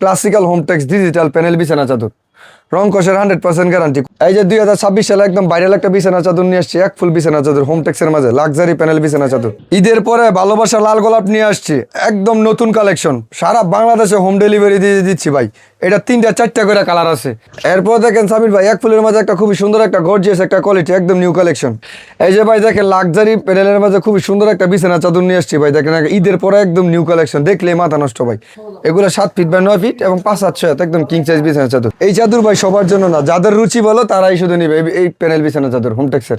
Classical Hometex digital panel বিছানা চাদর, রং কষের 100% guarantee. এই যে 2026 সালে একদম ভাইরাল একটা বিছানা চাদর নিয়ে আসছি, এক ফুল বিছানা চাদর হোমটেক্সের মাঝে লাক্সারি প্যানেল বিছানা চাদর। ঈদের পরে ভালোবাসা লাল গোলাপ নিয়ে আসছি, একদম নতুন কালেকশন, সারা বাংলাদেশে হোম ডেলিভারি দিয়ে দিচ্ছি ভাই। এটা 3-4টা করে কালার আছে। এরপর দেখেন সামির ভাই এক ফুলের মাঝে একটা খুবই সুন্দর একটা গর্জিয়াস একটা কোয়ালিটি, একদম নিউ কালেকশন। এই যে ভাই দেখেন লাক্সারি প্যানেলের মাঝে খুবই সুন্দর একটা বিছানা চাদর নিয়ে আসছি ভাই। দেখেন ঈদের পরে একদম নিউ কালেকশন, দেখলে মাথা নষ্ট ভাই। এগুলো 7 ফিট বাই 9 ফিট এবং 5-7 একদম কিং সাইজ বিছানা চাদর। এই চাদর ভাই সবার জন্য না, যাদের রুচি বলো তারাই শুধু নিবে এই প্যানেল বিছানা চাদর হোমটেক্সের।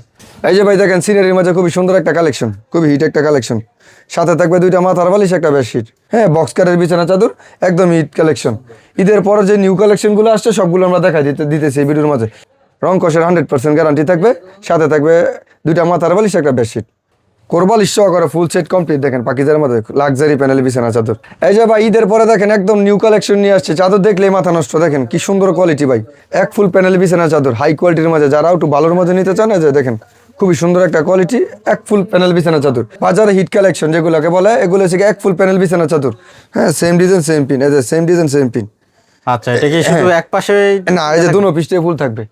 এই যে ভাই দেখেন সিনারির মাঝে খুবই সুন্দর একটা কালেকশন, খুবই হিট একটা কালেকশন। সাথে থাকবে 2টা মাথার বালিশ, একটা বেডশিট। হ্যাঁ, বক্স কাটের বিছানা চাদর, একদম হিট কালেকশন। ঈদের পরে যে নিউ কালেকশনগুলো আসছে সবগুলো আমরা দেখাই দিতেছি এই ভিডিওর মাঝে। রং কষের 100% গ্যারান্টি থাকবে, সাথে থাকবে 2টা মাথার বালিশ, একটা বেডশিট। কোরবালিশ সহকারে ফুল সেট কমপ্লিট। দেখেন পাকিজার মধ্যে লাক্সারি প্যানেল বিছানা চাদর। এই যে ভাই ঈদের পরে দেখেন একদম নিউ কালেকশন নিয়ে আসছে, চাদর দেখলেই মাথা নষ্ট। দেখেন কি সুন্দর কোয়ালিটি ভাই, এক ফুল প্যানেল বিছানা চাদর হাই কোয়ালিটির মাঝে, যারা একটু ভালোর মধ্যে নিতে চান যে দেখেন খুবই সুন্দর একটা কোয়ালিটি, এক ফুল প্যানেল বিছানা চাদর। বাজারে হিট কালেকশন যেগুলোকে বলে, এগুলো হচ্ছে এক ফুল প্যানেল বিছানা চাদর। হ্যাঁ, সেম ডিজাইন সেম পিন, এই যে সেম ডিজাইন সেম পিন। আচ্ছা, এটা কি শুধু এক পাশে না, এই যে দুনো পিসে ফুল থাকবে।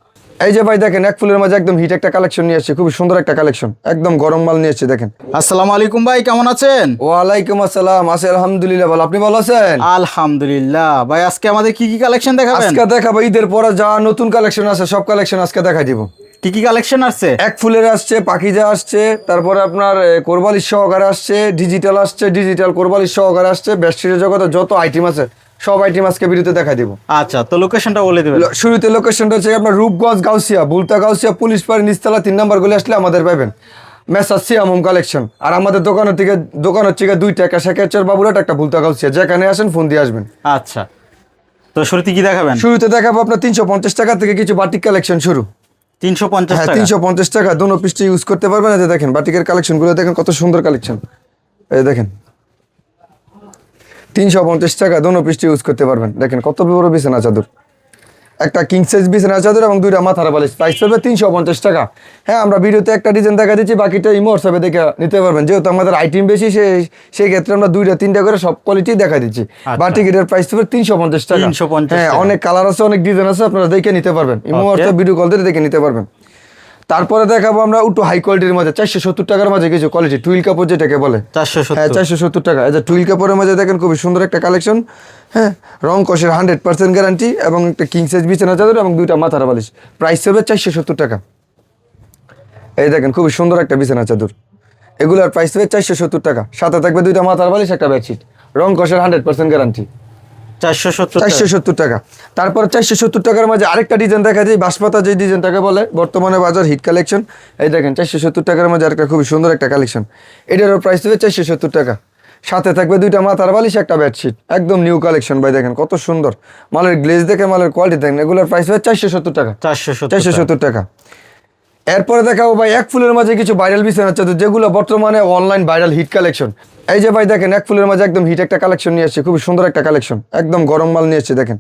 এই যে ভাই দেখেন এক ফুলের মাঝে একদম হিট একটা কালেকশন নিয়ে আসছে, খুবই সুন্দর একটা কালেকশন, একদম গরম মাল নিয়ে আসছে। দেখেন। আসসালামু আলাইকুম ভাই, কেমন আছেন? ওয়ালাইকুম আসসালাম, আছি আলহামদুলিল্লাহ ভালো, আপনি ভালো আছেন? আলহামদুলিল্লাহ। ভাই আজকে আমাদের কি কি কালেকশন দেখাবেন? আজকে দেখাবো ঈদের পরে যা নতুন কালেকশন আছে সব কালেকশন আজকে দেখাই দিব। কি কি কালেকশন আসছে? এক ফুলের আসছে, পাকিজা আসছে, তারপরে আপনার কোরবালিশ সহকারে আসছে, ডিজিটাল আসছে, ডিজিটাল কোরবালিশ সহকারে আসছে, বেডশিটের জগতে যত আইটেম আছে সব আইটেম আজকে ভিডিওতে দেখাই দিব। আচ্ছা, তো লোকেশনটা বলে দিবেন। শুরুতে লোকেশনটা হচ্ছে আপনার রূপগঞ্জ গাউসিয়া, বুলতা গাউসিয়া পুলিশ পাড়ি নিচতলা 3 নাম্বার গলি আসলে আমাদের পাবেন মেসার সিয়াম হোম কালেকশন। আর আমাদের দোকান হচ্ছে 2টা, একটা শেখাচার বাবুরাট, একটা বুলতা গাউসিয়া। যেখানে আসেন ফোন দিয়ে আসবেন। আচ্ছা, তো শুরুতে কি দেখাবেন? শুরুতে দেখাবো আপনার 350 টাকা থেকে কিছু বাটিক কালেকশন শুরু। 350 হ্যাঁ, টাকা। 350 টাকা দোনো পিসটা ইউজ করতে পারবেন। এই যে দেখেন বাটিকের কালেকশনগুলো দেখেন কত সুন্দর কালেকশন। এই দেখেন 350 টাকা দোনো পিসটা ইউজ করতে পারবেন। দেখেন কত বড় বিছানা চাদর, একটা কিং সাইজ বিছানা চাদর এবং 2টা মাথার বালিশ। প্রাইস পড়বে 350 টাকা। হ্যাঁ, আমরা ভিডিওতে একটা ডিজাইন দেখা দিচ্ছি, বাকিটা ইমো হোয়াটসঅ্যাপে দেখে নিতে পারবেন। যেহেতু আমাদের আইটেম বেশি, সেই ক্ষেত্রে আমরা 2-3টা করে সব কোয়ালিটি দেখা দিচ্ছি। বাটিকের প্রাইস পড়বে 350 টাকা। হ্যাঁ, অনেক কালার আছে, অনেক ডিজাইন আছে, আপনারা দেখে নিতে পারবেন। ইমো হোয়াটসঅ্যাপ ভিডিও কল দিয়ে দেখে নিতে পারবেন। তারপরে দেখাবো আমরা একটু হাই কোয়ালিটির মধ্যে 470 টাকার মাঝে কিছু কোয়ালিটি, টুইল কাপড় যেটাকে বলে। 470। হ্যাঁ, 470 টাকা। এই যে টুইল কাপড়ের মাঝে দেখেন খুবই সুন্দর একটা কালেকশন। হ্যাঁ, রং কষের 100% গ্যারান্টি এবং একটা কিং সাইজ বিছানা চাদর এবং 2টা মাথার বালিশ। প্রাইস হবে 470 টাকা। এই দেখেন খুবই সুন্দর একটা বিছানা চাদর, এগুলোর প্রাইস হবে 470 টাকা। সাথে থাকবে 2টা মাথার বালিশ, একটা বেডশিট। রং কষের 100% গ্যারান্টি, 470 টাকা। তারপর 470 টাকার মাঝে আরেকটা ডিজাইন দেখা যায়, বাঁশপাতা যে ডিজাইনটাকে বলে, বর্তমানে বাজার হিট কালেকশন। এই দেখেন 470 টাকার মাঝে আরেকটা খুবই সুন্দর একটা কালেকশন, এটারও প্রাইস হবে 470 টাকা। সাথে থাকবে 2টা মাথার বালিশ, একটা বেডশিট, একদম নিউ কালেকশন ভাই। দেখেন কত সুন্দর মালের গ্লেজ, দেখে মালের কোয়ালিটি দেখেন। এগুলোর প্রাইস হবে 470 টাকা। 470 টাকা। এরপরে দেখাবো ভাই এক ফুলের মাঝে কিছু ভাইরাল বিছানা চাদর, যেগুলো বর্তমানে অনলাইন ভাইরাল হিট কালেকশন। এই যে ভাই দেখেন এক ফুলের মাঝে একদম হিট একটা কালেকশন নিয়ে আসছে, খুবই সুন্দর একটা কালেকশন, একদম গরম মাল নিয়ে আসছে। দেখেন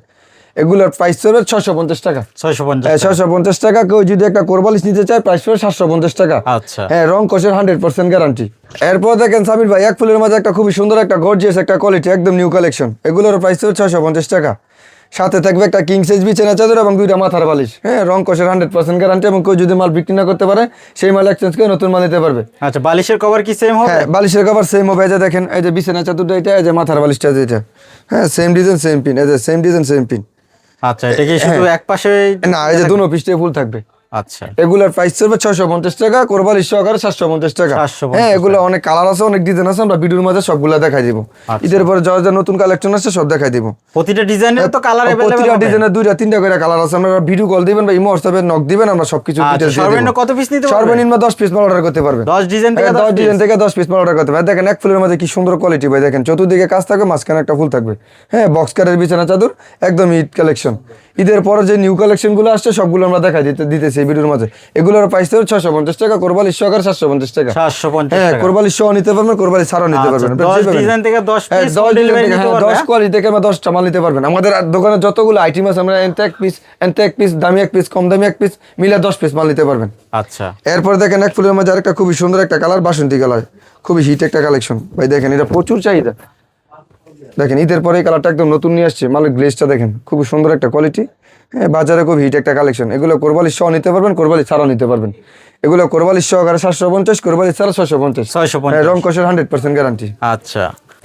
এগুলোর প্রাইস হবে 650 টাকা। 650 টাকা। কেউ যদি একটা কোরবালিশ নিতে চায় প্রাইস হবে 750 টাকা। আচ্ছা, হ্যাঁ, রং কষের 100% গ্যারান্টি। এরপর দেখেন সামির ভাই এক ফুলের মাঝে একটা খুবই সুন্দর একটা গর্জিয়াস একটা কোয়ালিটি, একদম নিউ কালেকশন। এগুলোর প্রাইস হবে 650 টাকা। সাথে থাকবে একটা কিং সাইজ বিছানা চাদর এবং 2টা মাথার বালিশ। হ্যাঁ, রং কষের 100% গ্যারান্টি এবং কেউ যদি মাল বিক্রি না করতে পারে সেই মাল এক্সচেঞ্জ করে নতুন মাল নিতে পারবে। আচ্ছা, বালিশের কভার কি সেম হবে? হ্যাঁ, বালিশের কভার সেম হবে। এই যে দেখেন এই যে বিছানা চাদরটা এটা, এই যে মাথার বালিশটা যেটা, হ্যাঁ সেম ডিজাইন সেম পিন, এই যে সেম ডিজাইন সেম পিন। আচ্ছা, এটা কি শুধু এক পাশে? না, এই যে দুনো পিসটা ফুল থাকবে। আচ্ছা, এগুলার প্রাইস হবে 650 টাকা, কোরবালিশ সহকারে 750 টাকা। হ্যাঁ, এগুলো অনেক কালার আছে, অনেক ডিজাইন আছে, আমরা ভিডিওর মধ্যে সবগুলা দেখাই দিব। ঈদের পরে যা যা নতুন কালেকশন আছে সব দেখাই দিব। প্রতিটা ডিজাইনের তো কালার अवेलेबल হবে? প্রতিটা ডিজাইনের 2-3টা করে কালার আছে। আমরা ভিডিও কল দিবেন বা ইমো হোয়াটসঅ্যাপে নক দিবেন, আমরা সবকিছু ডিটেইলস দিয়ে দেব। সর্বনিম্ন কত পিস নিতে পারবেন? সর্বনিম্ন 10 পিস মাল অর্ডার করতে পারবেন। 10 ডিজাইন থেকে 10 পিস মাল অর্ডার করতে পারবেন। দেখেন এক ফুলের মধ্যে কি সুন্দর কোয়ালিটি ভাই। দেখেন চতুর্দিকে কাজ থাকবে, মাঝখানে একটা ফুল থাকবে। হ্যাঁ, বক্স কাটের বিছানা চাদর, একদম ঈদ কালেকশন। ঈদের পরে যে নিউ কালেকশনগুলো আসছে সবগুলো আমরা দেখাই দিতেছি এই ভিডিওর মাঝে। এগুলোর প্রাইস হবে 650 টাকা, কোরবালিশ সহকারে 750 টাকা। 750 হ্যাঁ, টাকা। কোরবালিশ সহ নিতে পারবেন, কোরবালিশ ছাড়াও নিতে পারবেন। 10 ডিজাইন থেকে 10 পিস ডেলিভারি নিতে পারবেন। 10 কোয়ালিটি থেকে আমরা 10টা মাল নিতে পারবেন। আমাদের দোকানে যতগুলো আইটেম আছে, আমরা এনতে এক পিস, দামি এক পিস, কম দামি এক পিস মিলে 10 পিস মাল নিতে পারবেন। আচ্ছা, এরপর দেখেন এক ফুলের মধ্যে আরেকটা খুবই সুন্দর একটা কালার, বাসন্তী কালার, খুবই হিট একটা কালেকশন ভাই। দেখেন এটা প্রচুর চাহিদা। দেখেন ঈদের পরে এই কালারটা একদম নতুন নিয়ে আসছে, মালের গ্লেজটা দেখেন খুবই সুন্দর একটা কোয়ালিটি। হ্যাঁ, বাজারে খুব হিট একটা কালেকশন। এগুলো কোরবালি সহ নিতে পারবেন, কোরবালি ছাড়াও নিতে পারবেন। এগুলো কোরবালি সহকারে 750, কোরবালি ছাড়া 650। 650। রং কষের 100% গ্যারান্টি। আচ্ছা,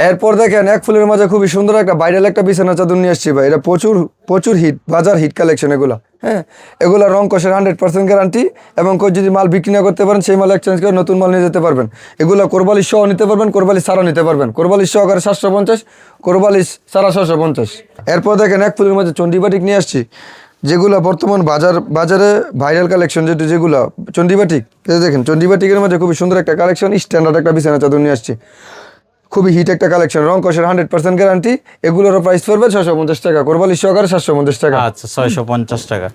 এরপর দেখেন এক ফুলের মাঝে খুবই সুন্দর একটা ভাইরাল একটা বিছানা চাদর নিয়ে আসছি ভাই। এটা প্রচুর প্রচুর হিট, বাজার হিট কালেকশন এগুলো। হ্যাঁ, এগুলো রং কষের 100% গ্যারান্টি, এবং কেউ যদি মাল বিক্রি না করতে পারেন সেই মাল এক্সচেঞ্জ করে নতুন মাল নিয়ে যেতে পারবেন। এগুলো কোরবালি সহ নিতে পারবেন, কোরবালি ছাড়াও নিতে পারবেন। কোরবালি সহকারে 750, কোরবালি ছাড়া 650। এরপর দেখেন এক ফুলের মাঝে চন্ডিবাটিক নিয়ে আসছি, যেগুলো বর্তমান বাজারে ভাইরাল কালেকশন, যেগুলো চন্ডিবাটিক। এই দেখেন চন্ডিবাটিকের মাঝে খুবই সুন্দর একটা কালেকশন, স্ট্যান্ডার্ড একটা বিছানা চাদর নিয়ে আসছি, খুবই হিট একটা কালেকশন, রং কষের 100% গ্যারান্টি। এগুলোর প্রাইস পড়বে 650 টাকা, কোরবালি সহকারে 750 টাকা। আচ্ছা, 650 টাকা।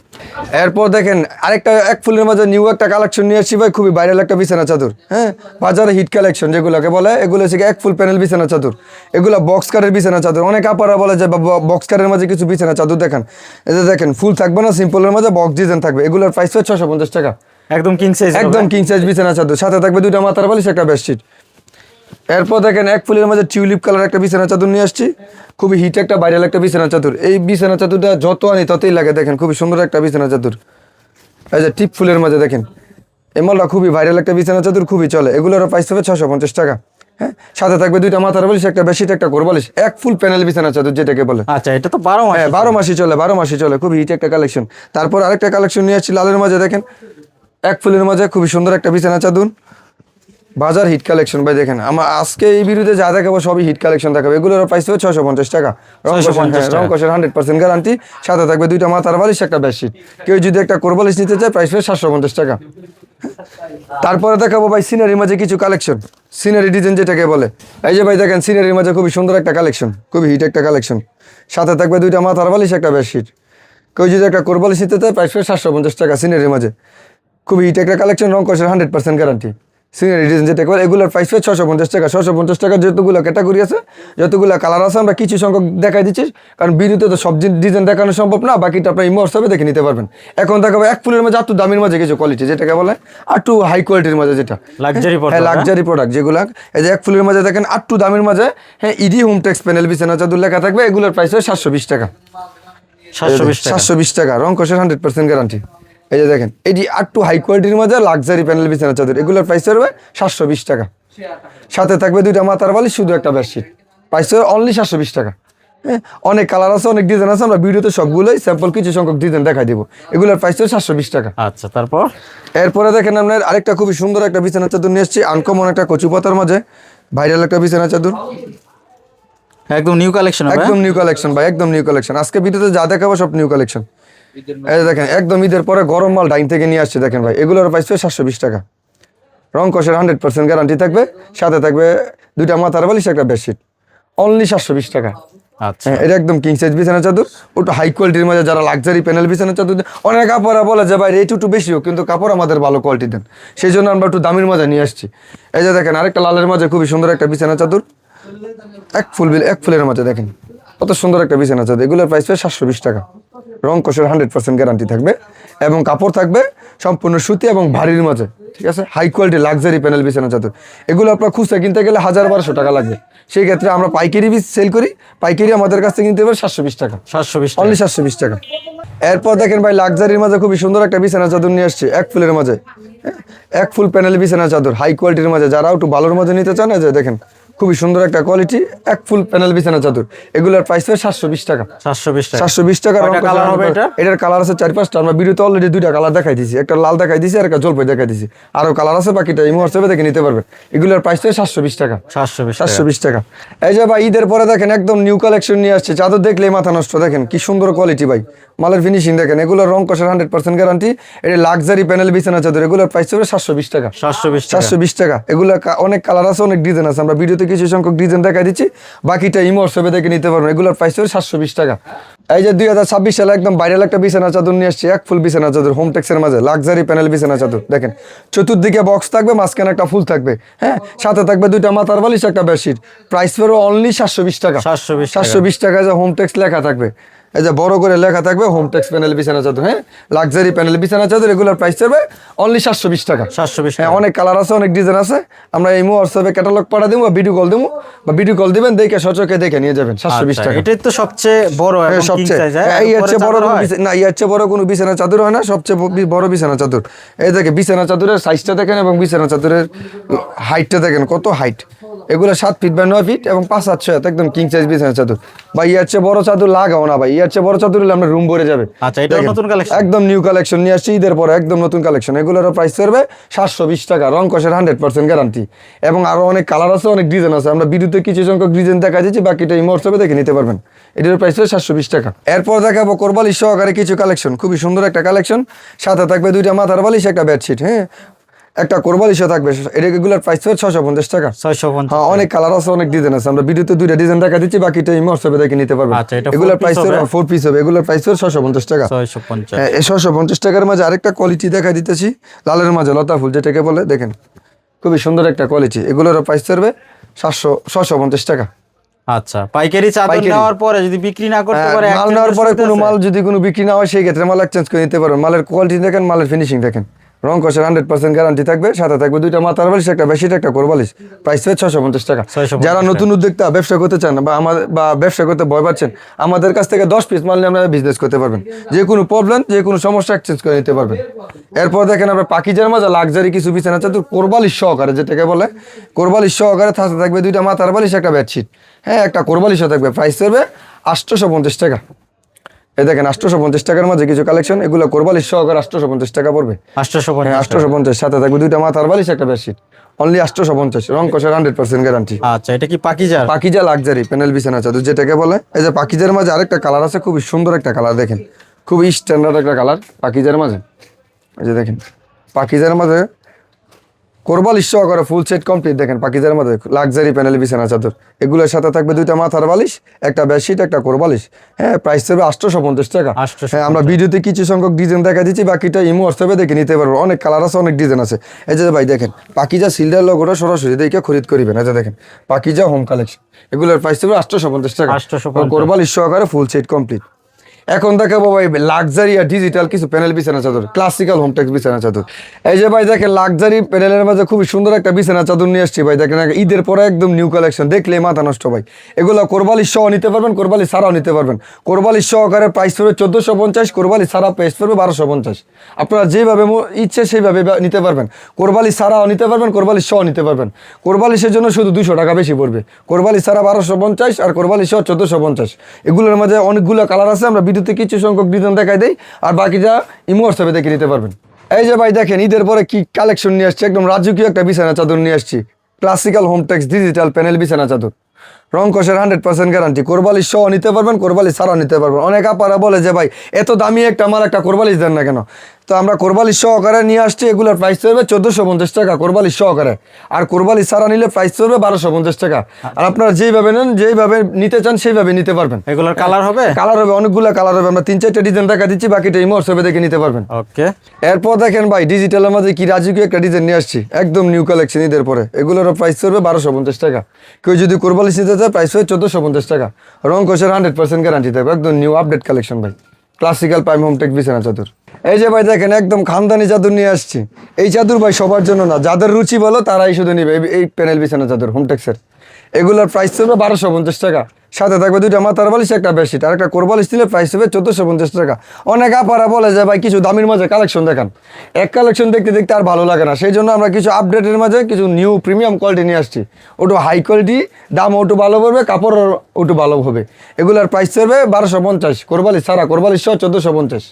এরপর দেখেন আরেকটা এক ফুলের মাঝে নিউ একটা কালেকশন নিয়ে আসছি ভাই, খুবই ভাইরাল একটা বিছানা চাদর। হ্যাঁ, বাজারে হিট কালেকশন যেগুলোকে বলে, এগুলো হচ্ছে এক ফুল প্যানেল বিছানা চাদর। এগুলো বক্স কারের বিছানা চাদর। অনেক আপারা বলে যে বক্স কারের মাঝে কিছু বিছানা চাদর দেখান, এতে দেখেন ফুল থাকবে না, সিম্পলের মাঝে বক্স ডিজাইন থাকবে। এগুলোর প্রাইস পড়বে 650 টাকা, একদম কিং সাইজ, একদম কিং সাইজ বিছানা চাদর। সাথে থাকবে 2টা মাথার বালিশ, একটা বেডশিট। এরপর দেখেন এক ফুলের মাঝে টিউলিপ কালার একটা বিছানা চাদর নিয়ে আসছি, খুবই হিট একটা ভাইরাল একটা বিছানা চাদর। এই বিছানা চাদরটা যত আনি ততই লাগে, দেখেন খুবই সুন্দর একটা বিছানা চাদর। এই যে টিপ ফুলের মাঝে দেখেন, এই মালটা খুবই ভাইরাল একটা বিছানা চাদর, খুবই চলে। এগুলোর প্রাইস হবে 650 টাকা। হ্যাঁ, সাথে থাকবে 2টা মাথার বালিশ, একটা বেডশিট, একটা কোরবালিশ। এক ফুল প্যানেল বিছানা চাদর যেটাকে বলে। আচ্ছা, এটা তো 12 মাস। হ্যাঁ, 12 মাসই চলে, 12 মাসই চলে, খুবই হিট একটা কালেকশন। তারপর আরেকটা কালেকশন নিয়ে আসছি লালের মাঝে, দেখেন এক ফুলের মাঝে খুবই সুন্দর একটা বিছানা চাদর, বাজার হিট কালেকশন ভাই। দেখেন আমার আজকে এই ভিডিওতে যা দেখাবো সবই হিট কালেকশন দেখাবো। এগুলোর প্রাইস হবে 650 টাকা, রং 650 টাকা। কষের 100% গ্যারান্টি। সাথে থাকবে 2টা মাথার বালিশ, একটা বেডশিট। কেউ যদি একটা কোরবালিশ নিতে চায় প্রাইস হবে 750 টাকা। তারপরে দেখাবো ভাই সিনারির মাঝে কিছু কালেকশন, সিনারি ডিজাইন যেটাকে বলে। এই যে ভাই দেখেন সিনারির মাঝে খুবই সুন্দর একটা কালেকশন, খুবই হিট একটা কালেকশন। সাথে থাকবে 2টা মাথার বালিশ, একটা বেডশিট। কেউ যদি একটা কোরবালিশ নিতে চায় প্রাইস হবে 750 টাকা সিনারির মাঝে। খুবই হিট একটা কালেকশন, রং কষের 100% গ্যারান্টি। সিনারি ডিজাইন যেটা বলে, এগুলোর প্রাইস হবে 650 টাকা। 650 টাকা যতগুলো ক্যাটাগরি আছে, যতগুলো কালার আছে, আমরা কিছু সংখ্যক দেখাই দিচ্ছি, কারণ ভিডিওতে তো সব ডিজাইন দেখানো সম্ভব না। বাকিটা আপনার ইমো হোয়াটসঅ্যাপে দেখে নিতে পারবেন। এখন দেখাবো এক ফুলের মাঝে একটু দামের মাঝে কিছু কোয়ালিটি, যেটাকে বলে একটু হাই কোয়ালিটির মাঝে, যেটা লাক্সারি হ্যাঁ প্রোডাক্ট। লাক্সারি প্রোডাক্ট যেগুলো। এই যে এক ফুলের মাঝে দেখেন একটু দামের মাঝে, হ্যাঁ ইডি হোমটেক্স প্যানেল বিছানা চাদর লেখা থাকবে। এগুলোর প্রাইস হবে 720 টাকা। 720 টাকা। 720 টাকা, রং কষের 100% গ্যারান্টি। এই যে দেখেন এটি একটু হাই কোয়ালিটির মধ্যে লাক্সারি প্যানেল বিছানা চাদর, এগুলোর প্রাইস পড়বে 720 টাকা। সাথে থাকবে 2টা মাথার বালিশ, শুধু একটা বেডশিট। প্রাইস হবে অনলি 720 টাকা। হ্যাঁ, অনেক কালার আছে, অনেক ডিজাইন আছে, আমরা ভিডিওতে সবগুলোই স্যাম্পল কিছু সংখ্যক ডিজাইন দেখাই দিব। এগুলোর প্রাইস হবে 720 টাকা। আচ্ছা, তারপর এরপরে দেখেন আপনার আরেকটা খুবই সুন্দর একটা বিছানা চাদর নিয়ে এসেছি, আনকমন একটা কচু পাতার মাঝে ভাইরাল একটা বিছানা চাদর, একদম নিউ কালেকশন হবে। একদম নিউ কালেকশন ভাই, একদম নিউ কালেকশন। আজকে ভিডিওতে যা দেখাবো সব নিউ কালেকশন। এই যে দেখেন একদম ঈদের পরে গরম মাল ডাইন থেকে নিয়ে আসছে, দেখেন ভাই এগুলোর প্রাইস হবে 720 টাকা। রং কষের 100% গ্যারান্টি থাকবে। সাথে থাকবে 2টা মাথার বালিশ, একটা বেডশিট। অনলি 720 টাকা। আচ্ছা, হ্যাঁ, এটা একদম কিং সাইজ বিছানা চাদর, ওটা হাই কোয়ালিটির মধ্যে। যারা লাক্সারি প্যানেল বিছানা চাদর অনেক কাপড়া বলে যে ভাই রেট একটু বেশি হোক, কিন্তু কাপড় আমাদের ভালো কোয়ালিটি দেন, সেই জন্য আমরা একটু দামের মধ্যে নিয়ে আসছি। এই যে দেখেন আরেকটা লালের মাঝে খুবই সুন্দর একটা বিছানা চাদর, এক ফুলের মাঝে দেখেন কত সুন্দর একটা বিছানা চাদর। এগুলোর প্রাইস হবে 720 টাকা। রং কষের 100% গ্যারান্টি থাকবে, এবং কাপড় থাকবে সম্পূর্ণ সুতি এবং ভারীর মাঝে। ঠিক আছে, হাই কোয়ালিটি লাক্সারি প্যানেল বিছানা চাদর। এগুলো আপনার খুচরা কিনতে গেলে 1000-1200 টাকা লাগবে। সেই ক্ষেত্রে আমরা পাইকারি সেল করি, পাইকারি আমাদের কাছ থেকে কিনতে পারে 720 টাকা, 720 অনলি 720 টাকা। এরপর দেখেন ভাই লাক্সারির মাঝে খুবই সুন্দর একটা বিছানা চাদর নিয়ে আসছে, এক ফুলের মাঝে। এক ফুল প্যানেল বিছানা চাদর হাই কোয়ালিটির মাঝে, যারা একটু ভালোর মাঝে নিতে চান, যে দেখেন খুবই সুন্দর একটা কোয়ালিটি, এক ফুল প্যানেল বিছানা চাদর। এগুলোর প্রাইস হবে 720 টাকা। 720 টাকা। 720 টাকা। কয়টা কালার হবে এটা? এটার কালার আছে 4-5টা। আমরা ভিডিওতে অলরেডি 2টা কালার দেখাই দিয়েছি, একটা লাল দেখাই দিয়েছি আর একটা জলপাই দেখাই দিয়েছি। আরো কালার আছে, বাকিটা ইমো হোয়াটসঅ্যাপে দেখে নিতে পারবেন। এগুলোর প্রাইস হবে 720 টাকা। 720 টাকা। 720 টাকা। এই যে ভাই ঈদের পরে দেখেন একদম নিউ কালেকশন নিয়ে আসছে, চাদর দেখলেই মাথা নষ্ট। দেখেন কি সুন্দর কোয়ালিটি ভাই, মালের ফিনিশিং দেখেন। এগুলোর রং কষের 100% গ্যারান্টি। এটা লাক্সারি প্যানেল বিছানা চাদর, এগুলোর প্রাইস হবে 720 টাকা। 720 টাকা। 720 টাকা। এগুলো অনেক কালার আছে, অনেক ডিজাইন আছে, আমরা ভিডিওতে কিছু সংখ্যক ডিজাইন দেখাই দিচ্ছি, বাকিটা ইমো হোয়াটসঅ্যাপে দেখে নিতে পারবেন। এগুলোর প্রাইস হবে 720 টাকা। এই যে 2026 সালে একদম ভাইরাল একটা বিছানা চাদর নিয়ে আসছে, এক ফুল বিছানা চাদর হোমটেক্সের মাঝে লাক্সারি প্যানেল বিছানা চাদর। দেখেন চতুর্দিকে বক্স থাকবে, মাঝখানে একটা ফুল থাকবে। হ্যাঁ, সাথে থাকবে 2টা মাথার বালিশ, একটা বেডশিট। প্রাইস পড়বে অনলি 720 টাকা। 720 টাকা। 720 টাকা, যে হোমটেক্স লেখা থাকবে। এই যে বড় করে লেখা থাকবে হোমটেক্স প্যানেল বিছানা চাদর, হ্যাঁ লাক্সারি প্যানেল বিছানা চাদর, এগুলোর প্রাইস থাকবে অনলি 720 টাকা। 720 হ্যাঁ টাকা। অনেক কালার আছে, অনেক ডিজাইন আছে, আমরা এই হোয়াটসঅ্যাপে ক্যাটালগ পাঠা দেবো বা ভিডিও কল দেবো, বা ভিডিও কল দিবেন দেখে সচকে দেখে নিয়ে যাবেন 720 আচ্ছা, টাকা। এটাই তো সবচেয়ে বড় এবং কিং সবচেয়ে সাইজ। এর চেয়ে বড় কোনো না, এর চেয়ে বড় কোনো বিছানা চাদর হয় না, সবচেয়ে বড় বিছানা চাদর। এই দেখে বিছানা চাদরের সাইজটা দেখেন এবং বিছানা চাদরের হাইটটা দেখেন কত হাইট, এগুলো 7 ফিট বা 9 ফিট এবং 5-7 ছয় একদম কিং সাইজ বিছানা চাদর। ভাই এর চেয়ে বড় চাদর লাগাও না ভাই, এর চেয়ে বড় চাদর হলে আমরা রুম ভরে যাবে। আচ্ছা, এটা দেখেন, নতুন কালেকশন। একদম নিউ কালেকশন নিয়ে আসছি ঈদের পরে, একদম নতুন কালেকশন। এগুলোর প্রাইস করবে 720 টাকা, রং কষের 100% গ্যারান্টি। এবং আরো অনেক কালার আছে, অনেক ডিজাইন আছে, আমরা ভিডিওতে কিছু সংখ্যক ডিজাইন দেখা দিচ্ছি, বাকিটা এই হোয়াটসঅ্যাপে দেখে নিতে পারবেন। এটার প্রাইস হবে 720 টাকা। এরপর দেখাবো কোরবালি সহকারে কিছু কালেকশন, খুবই সুন্দর একটা কালেকশন, সাথে থাকবে 2টা মাথার বালিশ, একটা বেডশিট, হ্যাঁ একটা কোরবালিশও থাকবে। এটা এগুলোর প্রাইস হবে 650 টাকা। 650। হ্যাঁ অনেক কালার আছে, অনেক ডিজাইন আছে, আমরা ভিডিওতে 2টা ডিজাইন দেখা দিচ্ছি, বাকিটা এই হোয়াটসঅ্যাপে দেখে নিতে পারবেন। আচ্ছা, এটা এগুলোর 4 প্রাইস piece হবে হবে। 4 পিস হবে, এগুলোর প্রাইস হবে 650 টাকা। 650। হ্যাঁ, এই 650 টাকার মাঝে আরেকটা কোয়ালিটি দেখা দিতেছি, লালের মাঝে লতা ফুল যেটাকে বলে, দেখেন খুবই সুন্দর একটা কোয়ালিটি, এগুলোর প্রাইস থাকবে 650 টাকা। আচ্ছা, পাইকারি চাদর পাইকারি। নেওয়ার পরে যদি বিক্রি না করতে পারে, মাল নেওয়ার পরে কোনো মাল যদি কোনো বিক্রি না হয় সেই ক্ষেত্রে মাল এক্সচেঞ্জ করে নিতে পারবেন। মালের কোয়ালিটি দেখেন, মালের ফিনিশিং দেখেন, রং কষের 100% গ্যারান্টি থাকবে, সাথে থাকবে 2টা মাথার বালিশ, একটা বেডশিট, একটা কোরবালিশ, প্রাইস হবে 650 টাকা। 650 যারা নতুন উদ্যোক্তা ব্যবসা করতে চান বা আমাদের বা ব্যবসা করতে ভয় পাচ্ছেন, আমাদের কাছ থেকে 10 পিস মাল নিয়ে আপনারা বিজনেস করতে পারবেন, যে কোনো প্রবলেম যে কোনো সমস্যা এক্সচেঞ্জ করে নিতে পারবেন। এরপর দেখেন আমরা পাকিজার মাঝে লাক্সারি কিছু বিছানা চাদর কোরবালিশ সহকারে যেটাকে বলে, কোরবালিশ সহকারে সাথে থাকবে 2টা মাথার বালিশ, একটা বেডশিট, হ্যাঁ একটা কোরবালিশও থাকবে, প্রাইস হবে 850 টাকা। এই দেখেন 850 টাকার মাঝে কিছু কালেকশন, এগুলো কোরবালিশ সহকারে 850 টাকা পড়বে। 850। 850, সাথে থাকবে 2টা মাথার বালিশ, একটা বেডশিট, অনলি 850, রং কষের 100% গ্যারান্টি। আচ্ছা, এটা কি পাকিজার? পাকিজা লাক্সারি প্যানেল বিছানা চাদর যেটাকে বলে। এই যে পাকিজার মাঝে আরেকটা কালার আছে, খুবই সুন্দর একটা কালার, দেখেন খুবই স্ট্যান্ডার্ড একটা কালার পাকিজার মাঝে। এই যে দেখেন পাকিজার মাঝে কোরবালিশ সহকারে ফুল সেট কমপ্লিট, দেখেন পাকিজার মধ্যে লাক্সারি প্যানেল বিছানা চাদর, এগুলোর সাথে থাকবে 2টা মাথার বালিশ, একটা বেডশিট, একটা কোরবালিশ, হ্যাঁ প্রাইস হবে 850 টাকা। 850 হ্যাঁ আমরা ভিডিওতে কিছু সংখ্যক ডিজাইন দেখা দিচ্ছি, বাকিটা ইমো হোয়াটসঅ্যাপে দেখে নিতে পারবো, অনেক কালার আছে, অনেক ডিজাইন আছে। এই যে ভাই দেখেন পাকিজা সিলডার লোগোটা সরাসরি দেখে খরিদ করিবেন। এই যে দেখেন পাকিজা হোম কালেকশন, এগুলোর প্রাইস হবে 850 টাকা, 850 কোরবালিশ সহকারে ফুল সেট কমপ্লিট। এখন দেখাবো ভাই লাক্সারি আর ডিজিটাল কিছু প্যানেল বিছানা চাদর, ক্লাসিক্যাল হোমটেক্স বিছানা চাদর। এই যে ভাই দেখেন লাক্সারি প্যানেলের মাঝে খুবই সুন্দর একটা বিছানা চাদর নিয়ে আসছি ভাই, দেখেন ঈদের পরে একদম নিউ কালেকশন, দেখলে মাথা নষ্ট ভাই। এগুলো কোরবালিশ সহ নিতে পারবেন, কোরবালি ছাড়াও নিতে পারবেন। কোরবালিশ সহকারে প্রাইস পড়বে 1450, কোরবালি ছাড়া প্রাইস পড়বে 1250। আপনারা যেভাবে ইচ্ছে সেইভাবে নিতে পারবেন, কোরবালি ছাড়াও নিতে পারবেন, কোরবালি সহ নিতে পারবেন। কোরবালিশের জন্য শুধু 200 টাকা বেশি পড়বে, কোরবালি ছাড়া 1250 আর কোরবালি সহ 1450। এগুলোর মাঝে অনেকগুলো কালার আছে, আমরা ভিডিওতে কিছু সংখ্যক ডিজাইন দেখাই দেই, আর বাকিটা ইমো হোয়াটসঅ্যাপে দেখে নিতে পারবেন। এই যে ভাই দেখেন ঈদের পরে কি কালেকশন নিয়ে আসছি, একদম রাজকীয় একটা বিছানা চাদর নিয়ে আসছি, ক্লাসিক্যাল হোমটেক্স ডিজিটাল প্যানেল বিছানা চাদর, রং কষের 100% গ্যারান্টি, কোরবালিশ সহ নিতে পারবেন, কোরবালিশ ছাড়াও নিতে পারবেন। অনেক আপারা বলে যে ভাই এত দামি একটা আমার একটা কোরবালিশ দেন না কেন, তো আমরা কোরবালিশ সহকারে নিয়ে আসছি, এগুলোর প্রাইস হবে 1450 টাকা কোরবালিশ সহকারে, আর কোরবালিশ ছাড়া নিলে প্রাইস হবে 1250 টাকা। আর আপনারা যেইভাবে নেন, যেইভাবে নিতে চান সেইভাবে নিতে পারবেন। এগুলোর কালার হবে? কালার হবে, অনেকগুলো কালার হবে, আমরা 3-4টা ডিজাইন দেখা দিচ্ছি, বাকিটা ইমো হোয়াটসঅ্যাপে দেখে নিতে পারবেন। ওকে। এরপর দেখেন ভাই ডিজিটালের মধ্যে কি রাজকীয় একটা ডিজাইন নিয়ে আসছি, একদম নিউ কালেকশন ঈদের পরে, এগুলোর প্রাইস হবে 1250 টাকা। কেউ যদি কোরবালিশ নিতে চায় প্রাইস হবে 1450 টাকা, রং কষের 100% গ্যারান্টি থাকবে, একদম নিউ আপডেট কালেকশন ভাই, ক্লাসিক্যাল প্রাইম হোমটেক্স বিছানা চাদর। এই যে ভাই দেখেন একদম খানদানি চাদর নিয়ে আসছি, এই চাদর ভাই সবার জন্য না, যাদের রুচি বলো তারাই শুধু নিবে এই প্যানেল বিছানা চাদর হোমটেক্সের। এগুলোর প্রাইস হবে 1250 টাকা, সাথে থাকবে 2টা মাথার বালিশ, একটা বেডশিট, আর একটা কোরবালিশ নিলে প্রাইস হবে 1450 টাকা। অনেক আপারা বলে যে ভাই কিছু দামের মাঝে কালেকশন দেখান, এক কালেকশন দেখতে দেখতে আর ভালো লাগে না, সেই জন্য আমরা কিছু আপডেটের মাঝে কিছু নিউ প্রিমিয়াম কোয়ালিটি নিয়ে আসছি, ওটু হাই কোয়ালিটি, দাম ওটু ভালো পড়বে, কাপড় ওটু ভালো হবে। এগুলোর প্রাইস হবে 1250, কোরবালিশ ছাড়া, কোরবালিশ সহ 1450।